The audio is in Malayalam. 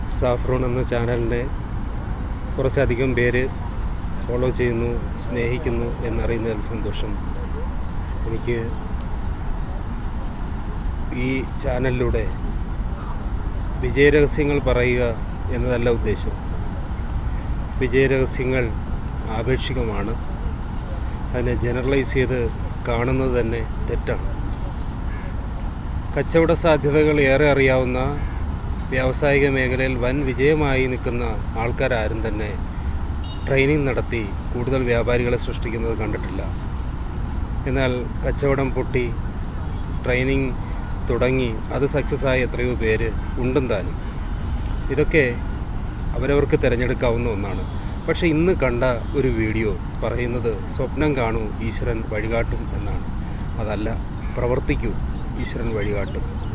സാഫ്രോൺ എന്ന ചാനലിനെ കുറച്ചധികം പേര് ഫോളോ ചെയ്യുന്നു, സ്നേഹിക്കുന്നു എന്നറിയുന്നതിൽ സന്തോഷം. എനിക്ക് ഈ ചാനലിലൂടെ വിജയരഹസ്യങ്ങൾ പറയുക എന്നതല്ല ഉദ്ദേശം. വിജയരഹസ്യങ്ങൾ ആപേക്ഷികമാണ്. അതിനെ ജനറലൈസ് ചെയ്ത് കാണുന്നത് തന്നെ തെറ്റാണ്. കച്ചവട സാധ്യതകൾ ഏറെ അറിയാവുന്ന വ്യാവസായിക മേഖലയിൽ വൻ വിജയമായി നിൽക്കുന്ന ആൾക്കാരും തന്നെ ട്രെയിനിങ് നടത്തി കൂടുതൽ വ്യാപാരികളെ സൃഷ്ടിക്കുന്നത് കണ്ടിട്ടില്ല. എന്നാൽ കച്ചവടം പൊട്ടി ട്രെയിനിങ് തുടങ്ങി അത് സക്സസ്സായ എത്രയോ പേര് ഉണ്ടും താനും. ഇതൊക്കെ അവരവർക്ക് തിരഞ്ഞെടുക്കാവുന്ന ഒന്നാണ്. പക്ഷേ ഇന്ന് കണ്ട ഒരു വീഡിയോ പറയുന്നത് സ്വപ്നം കാണൂ, ഈശ്വരൻ വഴികാട്ടും എന്നാണ്. അതല്ല, പ്രവർത്തിക്കൂ, ഈശ്വരൻ വഴികാട്ടും.